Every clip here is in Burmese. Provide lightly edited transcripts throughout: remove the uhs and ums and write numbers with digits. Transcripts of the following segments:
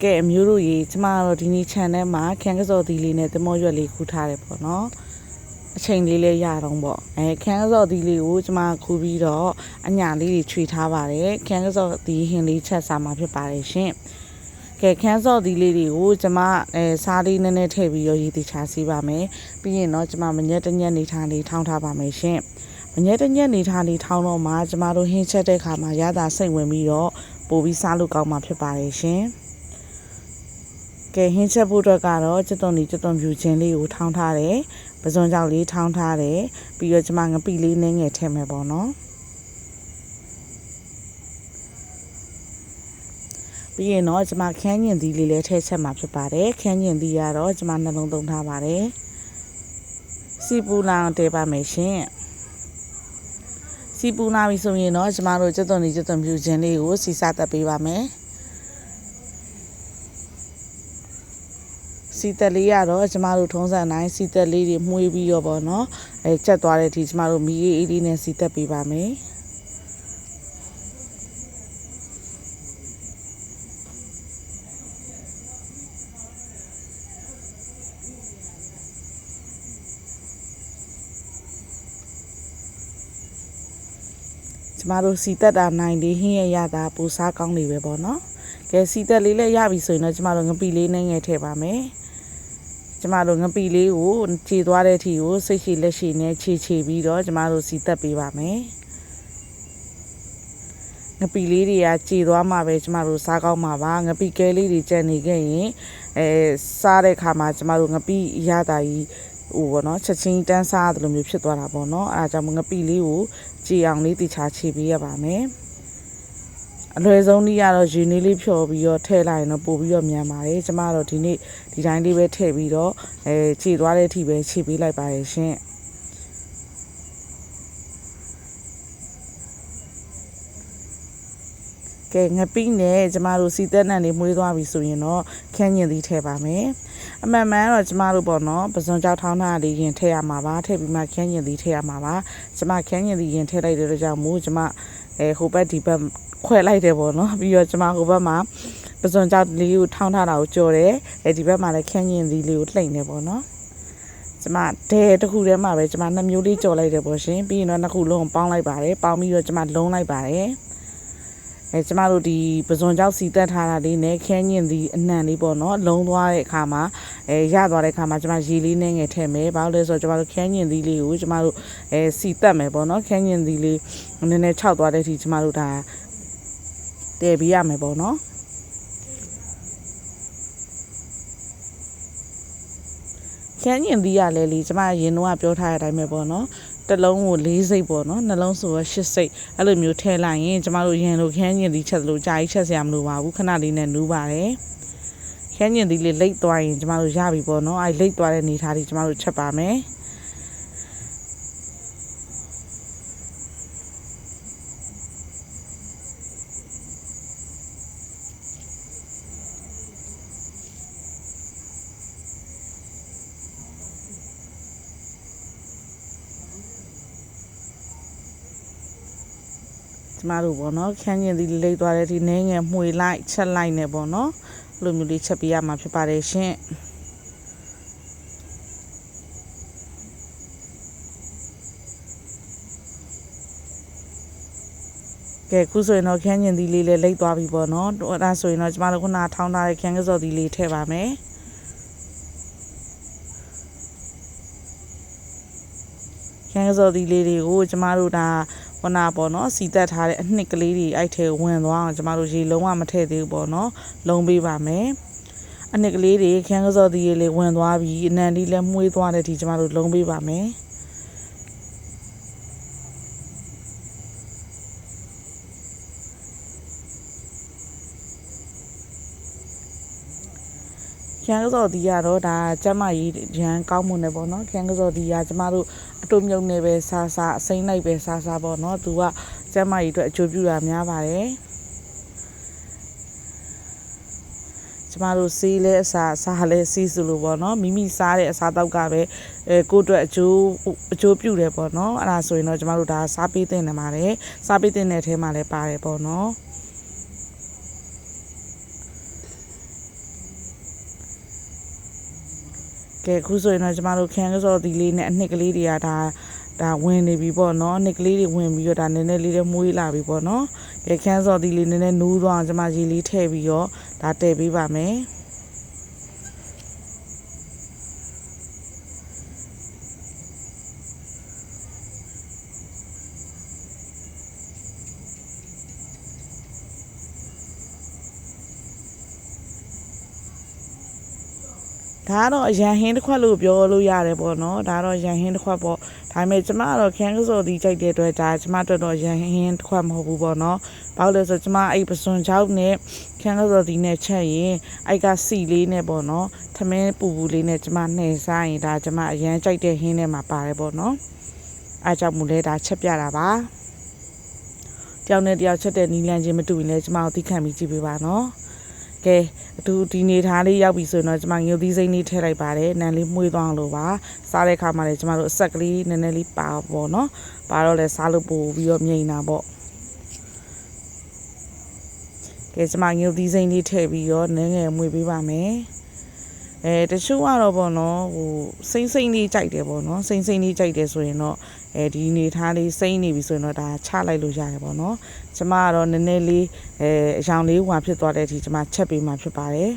ကဲမျိုးတို့ရေကျမတို့ဒီနေ့ channel မှာခန်းကစော်သီးလေးနဲ့သမောရွက်လေးခူးထားတယ်ပေါ့နော်အချိန်လေးလေးရတော့ပေါ့ခန်းကစော်သီးလေးကိုကျမခူးပြီးတော့အညာလေးတွေခြွေထားပါတယ်ခန်းကစော်သီးဟင်းလေးချက်စားမှာဖြစ်ပါတယ်ရှင်ကဲခန်းစော်သီးလေးတွေကိုကျမစားလေးနည်းနည်းထည့်ပြီးတော့ရည်တည်ချစီပါမယ်ပြီးရင်တော့ကျမမညက်တညက်နေထားလေးထောင်းထားပါမယ်ရှင်မညက်တညက်နေထားလေးထောင်းတော့မှကျမတို့ဟင်းချက်တဲ့ခါမှာရတာစိတ်ဝင်ပြီးတော့ပို့ပြီးစားလို့ကောင်းမှာဖြစ်ပါတယ်ရှင်ကဲဟင်းချက်ဖို့အတွက်ကတော့ကျွတ်သွန်ဖြူချင်းလေးကိုထောင်းထားတယ်ပဇွန်ကြောက်လေးထောင်းထားတယ်ပြီးတော့ကျမငပိလေးနည်းငယ်ထည့်မယ်ပေါ့နော်ပြီးရင်တော့ကျမခန်းညင်သီးလေးလည်းထည့်ချက်မှာဖြစ်ပါတယ်ခန်းညင်သီးကတော့ကျမနှလုံးသုံးထားပါတယ်စီပူလာတဲပါမယ်ရှင်စီပူလာပြီဆိုရင်တော့ကျမတို့ကျွတ်သွန်ဖြူချင်းလေးကိုစီစားတက်ပေးပါမယ်စီတက်လေးရတော့ကျမတို့ထုံးစံတိုင်းစီတက်လေးတွေမှုေးပြီးတော့ပေါ့နော်ကျက်သွားတဲ့အထိကျမတို့မီးအေးလေးနဲ့စီတက်ပေးပါမယ်ကျမတို့စီတက်တာနိုင်လေးဟင်းရရတာပူစားကောင်းနေပဲပေါ့နော်ကဲစီတက်လေးလည်းရပြီဆိုရင်တော့ကျမတို့ငပိလေးနဲ့ငယ်ထည့်ပါမယ်ကျမတို့ငပိလေးကိုခြေသွားတဲ့အထိကိုစိတ်ရှိလက်ရှိနဲ့ခြေပြီးတော့ကျမတို့စီတက်ပေးပါမယ်ငပိလေးတွေကခြေသွားမှပဲကျမတို့စားကောင်းမှာပါငပိကဲလေးတွေကျန်နေခဲ့ရင်စားတဲ့ခါမှာကျမတို့ငပိရတာကြီးဟိုပေါ့နော်ချက်ချင်းတန်းစားတယ်လို့မျိုးဖြစ်သွားတာပေါ့နော်အဲဒါကြောင့်ငပိလေးကိုခြေအောင်လေးတခြားခြေပေးရပါမယ်အလွယ်ဆုံးနည်းကတော့ရေနည်းလေးဖြော်ပြီးတော့ထည့်လိုက်ရင်တော့ပို့ပြီးတော့မြန်ပါတယ်ကျမတို့ဒီနေ့ဒီတိုင်းလေးပဲထည့်ပြီးတော့ခြေသွားတဲ့အထိပဲခြေပေးလိုက်ပါတယ်ရှင်ကဲငပိနဲ့ကျမတို့စီတက်နံလေးမွေးသွားပြီဆိုရင်တော့ခန်းညင်သီးထည့်ပါမယ်အမှန်မှန်တော့ကျမတို့ပေါ့နော်ပစွန်ကြောက်ထောင်းထားလေးရင်ထည့်ရမှာပါထည့်ပြီးမှခန်းညင်သီးထည့်ရမှာပါကျမခန်းညင်သီးရင်ထည့်လိုက်တဲ့အတွက်ကြောင့်မို့ကျမဟိုဘက်ဒီဘက်ခွဲလိုက်တယ်ပေါ့နော်ပြီးတော့ကျမဟိုဘက်မှာပစွန်ကြောက်လေးကိုထောင်းထားတာကိုကြော်တယ်ဒီဘက်မှာလည်းခန်းညင်သီးလေးကိုလှိမ့်နေပေါ့နော်ကျမဒဲတစ်ခုထဲမှာပဲကျမနှစ်မျိုးလေးကြော်လိုက်တယ်ပေါ့ရှင်ပြီးရင်တော့နှစ်ခုလုံးပေါင်းလိုက်ပါတယ်ပေါင်းပြီးတော့ကျမလုံးလိုက်ပါတယ်ကျမတို့ဒီပစွန်ကြောက်စီတက်ထားတာလေးနဲ့ခန်းညင်သီးအနှံလေးပေါ့နော်လုံးသွားတဲ့အခါမှာရသွားတဲ့အခါမှာကျမရေလေးနဲ့ငယ်ထည့်မယ်ဘာလို့လဲဆိုတော့ကျမတို့ခန်းညင်သီးလေးကိုကျမတို့စီတက်မယ်ပေါ့နော်ခန်းညင်သီးလေးနည်းနည်းခြောက်သွားတဲ့အထိကျမတို့ဒါတည်ပေးရမယ်ပေါ့နော်ခန်းညင်သီးရလဲလေကျမရင်တော့ပြောထားတဲ့အတိုင်းပဲပေါ့နော်တစ်လုံးကို4စိတ်ပေါ့နော်နှလုံးဆိုတော့8စိတ်အဲ့လိုမျိုးထည့်လိုက်ရင်ကျမတို့ရင်လိုခန်းညင်သီးချက်လို့ကြာကြီးချက်စရာမလိုပါဘူးခဏလေးနဲ့နူးပါတယ်ခန်းညင်သီးလေးလိတ်သွားရင်ကျမတို့ရပြီပေါ့နော်အဲ့လိတ်သွားတဲ့နေသားလေးကျမတို့ချက်ပါမယ်ကျမတို့ပေါ့နော်ခန်းညင်သီးလိမ့်သွားတဲ့ဒီနည်းငယ်မှွေလိုက်ချက်လိုက်နေပေါ့နော်လိုမျိုးလေးချက်ပေးရမှာဖြစ်ပါတယ်ရှင်ကဲခုဆိုရင်တော့ခန်းညင်သီးလေးလည်းလိမ့်သွားပြီပေါ့နော်အဲ့ဒါဆိုရင်တော့ကျမတို့ခုနထောင်းထားတဲ့ခန်းကစော်သီးလေးထည့်ပါမယ်ခန်းကစော်သီးလေးတွေကိုကျမတို့ဒါခုနပေါ့နော်စီတက်ထားတဲ့အနှစ်ကလေးတွေအဲ့ထဲဝင်သွားအောင်ကျမတို့ရေလုံးဝမထည့်သေးဘူးပေါ့နော်လုံးပေးပါမယ်အနှစ်ကလေးတွေခန်းကစော်သီးလေးဝင်သွားပြီးအနံလေးလည်းမှုေးသွားတဲ့အထိကျမတို့လုံးပေးပါမယ်ခန်းကစော်သီးကတော့ဒါကျမကြီးရန်ကောင်းမှုနဲ့ပေါ့နော်ခန်းကစော်သီးကကျမတို့အတုံမြုံနေပဲစားအစိမ့်လိုက်ပဲစားပေါ့နော်သူကကျမကြီးအတွက်အကျိုးပြုတာများပါတယ်ကျမတို့စီးလဲအစားလဲစီးစလို့ပေါ့နော်မိမိစားတဲ့အစားတောက်ကပဲကိုယ့်အတွက်အကျိုးပြုတယ်ပေါ့နော်အဲ့ဒါဆိုရင်တော့ကျမတို့ဒါစားပေးသင့်တယ်ပါတယ်စားပေးသင့်တဲ့အထဲမှာလည်းပါတယ်ပေါ့နော် ကဲခုဆိုရင်တော့ကျမတို့ခန်းကစော်ဒီလေးနဲ့အနှစ်ကလေးတွေကဒါဝင်နေပြီပေါ့နော်အနှစ်ကလေးတွေဝင်ပြီးတော့ဒါနည်းနည်းလေးတွေမွေးလာပြီပေါ့နော်ကဲခန်းစော်ဒီလေးနည်းနည်းနိုးသွားအောင်ကျမရေလေးထည့်ပြီးတော့ဒါတည်ပေးပါမယ်ဒါတော့အရန်ဟင်းတစ်ခွက်လို့ပြောလို့ရတယ်ပေါ့နော်ဒါတော့ရန်ဟင်းတစ်ခွက်ပေါ့ဒါပေမဲ့ကျမကတော့ခန်းကစော်ဒီကြိုက်တဲ့အတွက်ဒါကျမတို့တော့ရန်ဟင်းတစ်ခွက်မဟုတ်ဘူးပေါ့နော်ဘာလို့လဲဆိုတော့ကျမအဲ့ပစွန်ချောက်နဲ့ခန်းကစော်ဒီနဲ့ချက်ရင်အဲ့ကစီလေးနဲ့ပေါ့နော်ထမင်းပူပူလေးနဲ့ကျမနှဲစားရင်ဒါကျမအရန်ကြိုက်တဲ့ဟင်းထဲမှာပါတယ်ပေါ့နော်အားကြောင့်မို့လဲဒါချက်ပြတာပါတယောက်နဲ့တယောက်ချက်တဲ့နီလန်ချင်းမတူရင်လဲကျမတို့သိခံပြီးကြည့်ပေးပါနော်ကဲအတူဒီနေထားလေးရောက်ပြီဆိုရင်တော့ကျမငြိုသီးစိမ့်လေးထည့်လိုက်ပါတယ်နံလေးမှုေးသွားအောင်လို့ပါစားတဲ့ခါမှာလည်းကျမတို့အဆက်ကလေးနည်းနည်းလေးပါပေါ့နော်ပါတော့လဲစားလို့ပို့ပြီးတော့မြိန်တာပေါ့ကဲကျမငြိုသီးစိမ့်လေးထည့်ပြီးတော့နည်းငယ်မှုေးပေးပါမယ်တချို့ကတော့ပေါ့နော်ဟိုစိမ့်လေးကြိုက်တယ်ပေါ့နော်စိမ့်လေးကြိုက်တယ်ဆိုရင်တော့ဒီနေထားလေးစိမ့်နေပြီဆိုရင်တော့ဒါချလိုက်လို့ရတယ်ပေါ့နော်ကျမကတော့နည်းနည်းလေးအရောင်လေးဟွာဖြစ်သွားတဲ့အထိကျမချက်ပေးမှဖြစ်ပါတယ်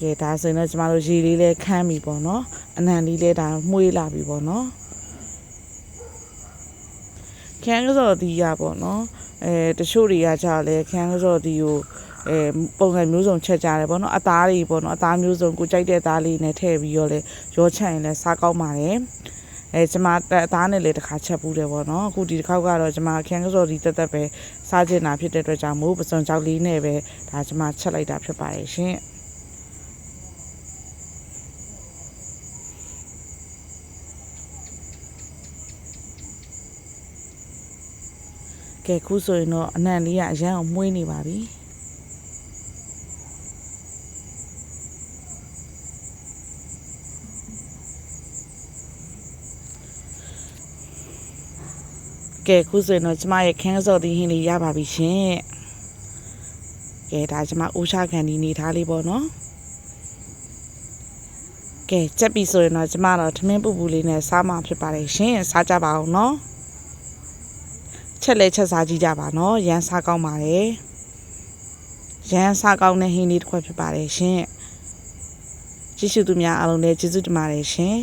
ကဲဒါဆိုရင်တော့ကျမတို့ရေလေးလည်းခမ်းပြီပေါ့နော်အနံလေးလည်းဒါမှုေးလာပြီပေါ့နော်ခန်းကစော်ဒီရပေါ့နော်တချို့တွေကကြာလဲခန်းကစော်ဒီကိုပုံစံမျိုးစုံချက်ကြတယ်ပေါ့နော်အသားတွေပေါ့နော်အသားမျိုးစုံကိုကြိုက်တဲ့အသားလေးနဲ့ထည့်ပြီးတော့လဲရောချရင်လဲစားကောင်းပါတယ်ကျမအသားနဲ့လည်းတစ်ခါချက်ပူးတယ်ပေါ့နော်အခုဒီတစ်ခေါက်ကတော့ကျမခန်းကစော်ဒီတက်တက်ပဲစားချင်တာဖြစ်တဲ့အတွက်ကြောင့်မို့ပစွန်ကြောက်လေးနဲ့ပဲဒါကျမချက်လိုက်တာဖြစ်ပါတယ်ရှင်ကဲခုဆိုရင်တော့အနံလေးကအရန်အောင်မှုေးနေပါပြီကဲခုဆိုရင်တော့ကျမရဲ့ခန်းစော်ဒီဟင်းလေးရပါပြီရှင်ကဲဒါကျမအိုးချခံဒီနေထားလေးပေါ့နော်ကဲချက်ပြီဆိုရင်တော့ကျမတော့ထမင်းပူပူလေးနဲ့စားမှဖြစ်ပါတယ်ရှင်စားကြပါအောင်နော်ချက်လဲချက်စားကြည့်ကြပါနော်ရမ်းစားကောင်းပါတယ်ရမ်းစားကောင်းတဲ့ဟင်းလေးတစ်ခွက်ဖြစ်ပါတယ်ရှင်ကျေးဇူးသူများအားလုံးလည်းကျေးဇူးတင်ပါတယ်ရှင်